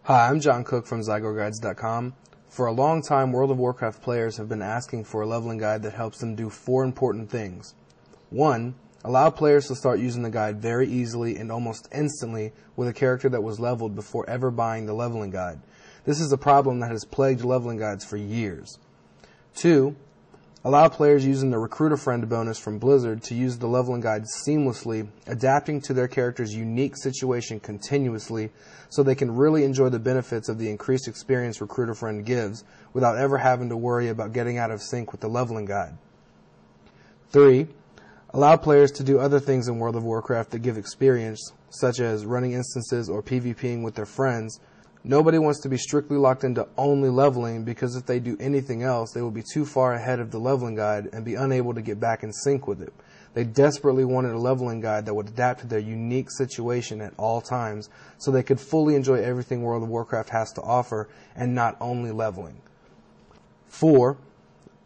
Hi, I'm John Cook from zygor3.com. For a long time, World of Warcraft players have been asking for a leveling guide that helps them do 4 important things. 1. Allow players to start using the guide very easily and almost instantly with a character that was leveled before ever buying the leveling guide. This is a problem that has plagued leveling guides for years. 2. Allow players using the Recruiter Friend bonus from Blizzard to use the leveling guide seamlessly, adapting to their character's unique situation continuously so they can really enjoy the benefits of the increased experience Recruiter Friend gives without ever having to worry about getting out of sync with the leveling guide. 3. Allow players to do other things in World of Warcraft that give experience, such as running instances or PvPing with their friends. Nobody wants to be strictly locked into only leveling, because if they do anything else, they will be too far ahead of the leveling guide and be unable to get back in sync with it. They desperately wanted a leveling guide that would adapt to their unique situation at all times so they could fully enjoy everything World of Warcraft has to offer and not only leveling. 4.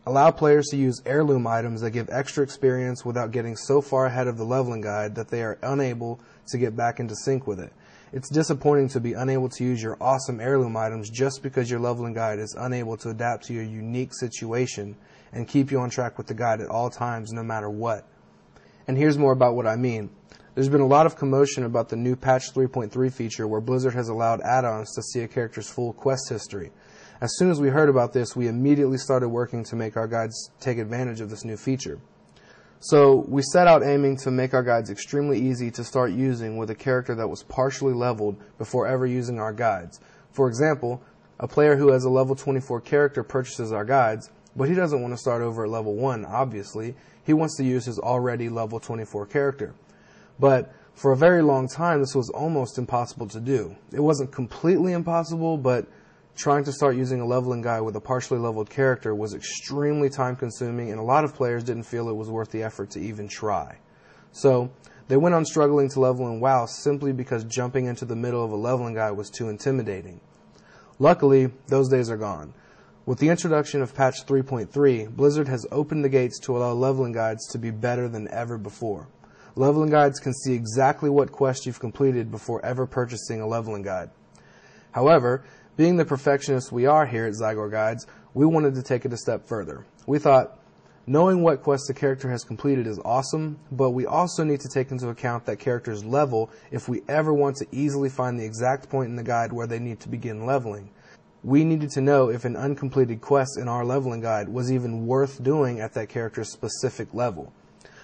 Allow players to use heirloom items that give extra experience without getting so far ahead of the leveling guide that they are unable to get back into sync with it. It's disappointing to be unable to use your awesome heirloom items just because your leveling guide is unable to adapt to your unique situation and keep you on track with the guide at all times no matter what. And here's more about what I mean. There's been a lot of commotion about the new patch 3.3 feature where Blizzard has allowed add-ons to see a character's full quest history. As soon as we heard about this, we immediately started working to make our guides take advantage of this new feature. So we set out aiming to make our guides extremely easy to start using with a character that was partially leveled before ever using our guides. For example, a player who has a level 24 character purchases our guides, but he doesn't want to start over at level 1, obviously. He wants to use his already level 24 character. But for a very long time, this was almost impossible to do. It wasn't completely impossible, but trying to start using a leveling guide with a partially leveled character was extremely time consuming, and a lot of players didn't feel it was worth the effort to even try. So they went on struggling to level in WoW simply because jumping into the middle of a leveling guide was too intimidating. Luckily, those days are gone. With the introduction of patch 3.3, Blizzard has opened the gates to allow leveling guides to be better than ever before. Leveling guides can see exactly what quest you've completed before ever purchasing a leveling guide. However, being the perfectionists we are here at Zygor Guides, we wanted to take it a step further. We thought, knowing what quests a character has completed is awesome, but we also need to take into account that character's level if we ever want to easily find the exact point in the guide where they need to begin leveling. We needed to know if an uncompleted quest in our leveling guide was even worth doing at that character's specific level.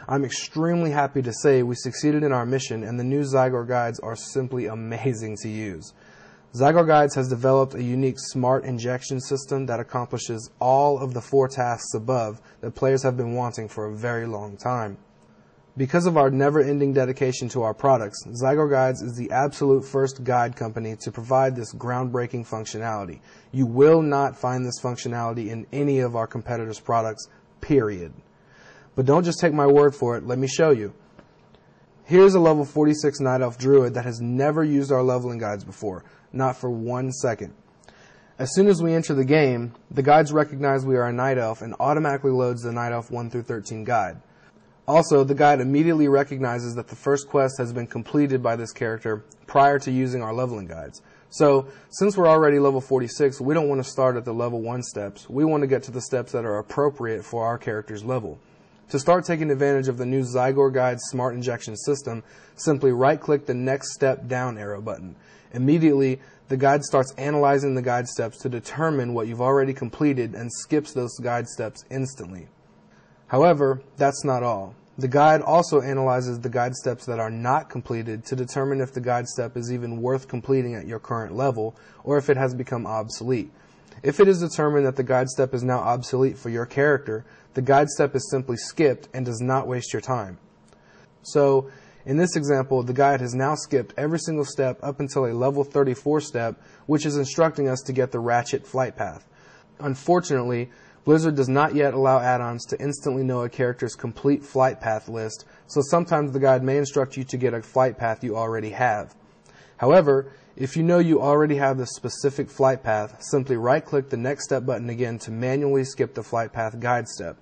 I'm extremely happy to say we succeeded in our mission, and the new Zygor Guides are simply amazing to use. Zygor Guides has developed a unique smart injection system that accomplishes all of the 4 tasks above that players have been wanting for a very long time. Because of our never-ending dedication to our products, Zygor Guides is the absolute first guide company to provide this groundbreaking functionality. You will not find this functionality in any of our competitors' products, period. But don't just take my word for it, let me show you. Here's a level 46 Night Elf Druid that has never used our leveling guides before, not for 1 second. As soon as we enter the game, the guides recognize we are a Night Elf and automatically loads the Night Elf 1 through 13 guide. Also, the guide immediately recognizes that the first quest has been completed by this character prior to using our leveling guides. So, since we're already level 46, we don't want to start at the level 1 steps. We want to get to the steps that are appropriate for our character's level. To start taking advantage of the new Zygor Guides Smart Injection system, simply right-click the Next Step Down arrow button. Immediately, the guide starts analyzing the guide steps to determine what you've already completed and skips those guide steps instantly. However, that's not all. The guide also analyzes the guide steps that are not completed to determine if the guide step is even worth completing at your current level or if it has become obsolete. If it is determined that the guide step is now obsolete for your character, the guide step is simply skipped and does not waste your time. So, in this example, the guide has now skipped every single step up until a level 34 step, which is instructing us to get the Ratchet flight path. Unfortunately, Blizzard does not yet allow add-ons to instantly know a character's complete flight path list, so sometimes the guide may instruct you to get a flight path you already have. However, if you know you already have the specific flight path, simply right-click the Next Step button again to manually skip the flight path guide step.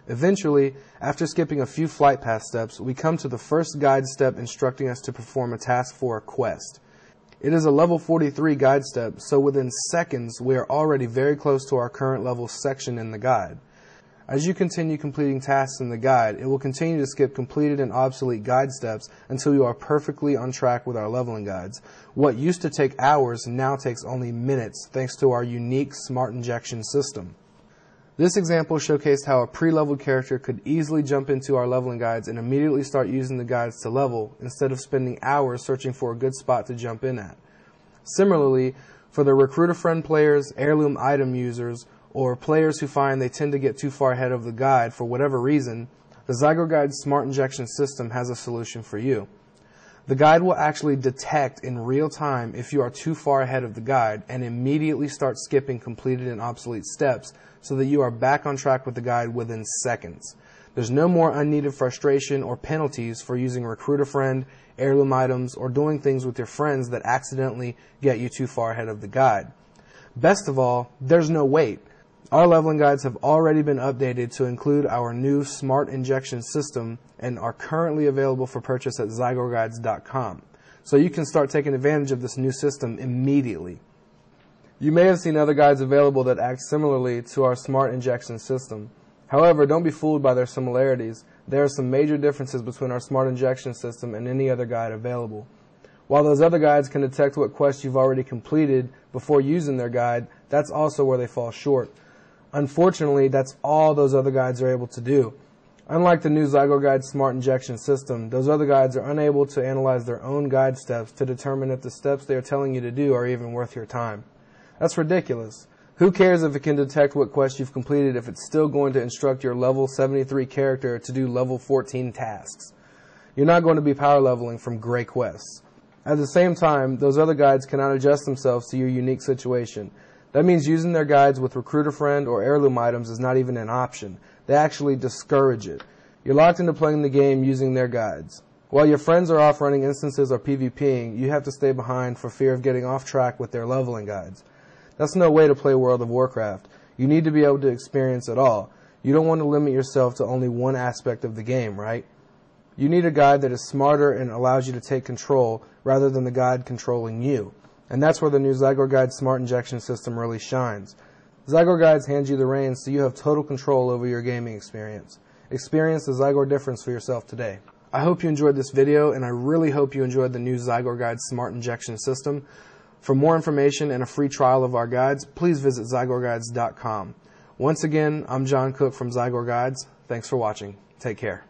Eventually, after skipping a few flight path steps, we come to the first guide step instructing us to perform a task for a quest. It is a level 43 guide step, so within seconds we are already very close to our current level section in the guide. As you continue completing tasks in the guide, it will continue to skip completed and obsolete guide steps until you are perfectly on track with our leveling guides. What used to take hours now takes only minutes thanks to our unique smart injection system. This example showcased how a pre-leveled character could easily jump into our leveling guides and immediately start using the guides to level instead of spending hours searching for a good spot to jump in at. Similarly, for the recruit a friend players, heirloom item users, or players who find they tend to get too far ahead of the guide for whatever reason, the zygor3 Smart Injection System has a solution for you. The guide will actually detect in real time if you are too far ahead of the guide and immediately start skipping completed and obsolete steps so that you are back on track with the guide within seconds. There's no more unneeded frustration or penalties for using recruit a friend, heirloom items, or doing things with your friends that accidentally get you too far ahead of the guide. Best of all, there's no wait. Our leveling guides have already been updated to include our new Smart Injection System and are currently available for purchase at zygor3 .com. So you can start taking advantage of this new system immediately. You may have seen other guides available that act similarly to our Smart Injection System. However, don't be fooled by their similarities. There are some major differences between our Smart Injection System and any other guide available. While those other guides can detect what quests you've already completed before using their guide, that's also where they fall short. Unfortunately, that's all those other guides are able to do. Unlike the new zygor3 Smart Injection System, those other guides are unable to analyze their own guide steps to determine if the steps they are telling you to do are even worth your time. That's ridiculous. Who cares if it can detect what quest you've completed if it's still going to instruct your level 73 character to do level 14 tasks? You're not going to be power leveling from gray quests. At the same time, those other guides cannot adjust themselves to your unique situation. That means using their guides with recruit a friend or heirloom items is not even an option. They actually discourage it. You're locked into playing the game using their guides. While your friends are off running instances or PvPing, you have to stay behind for fear of getting off track with their leveling guides. That's no way to play World of Warcraft. You need to be able to experience it all. You don't want to limit yourself to only one aspect of the game, right? You need a guide that is smarter and allows you to take control rather than the guide controlling you. And that's where the new zygor3 Smart Injection System really shines. zygor3 hands you the reins so you have total control over your gaming experience. Experience the Zygor difference for yourself today. I hope you enjoyed this video, and I really hope you enjoyed the new zygor3 Smart Injection System. For more information and a free trial of our guides, please visit zygor3.com. Once again, I'm John Cook from Zygor Guides. Thanks for watching. Take care.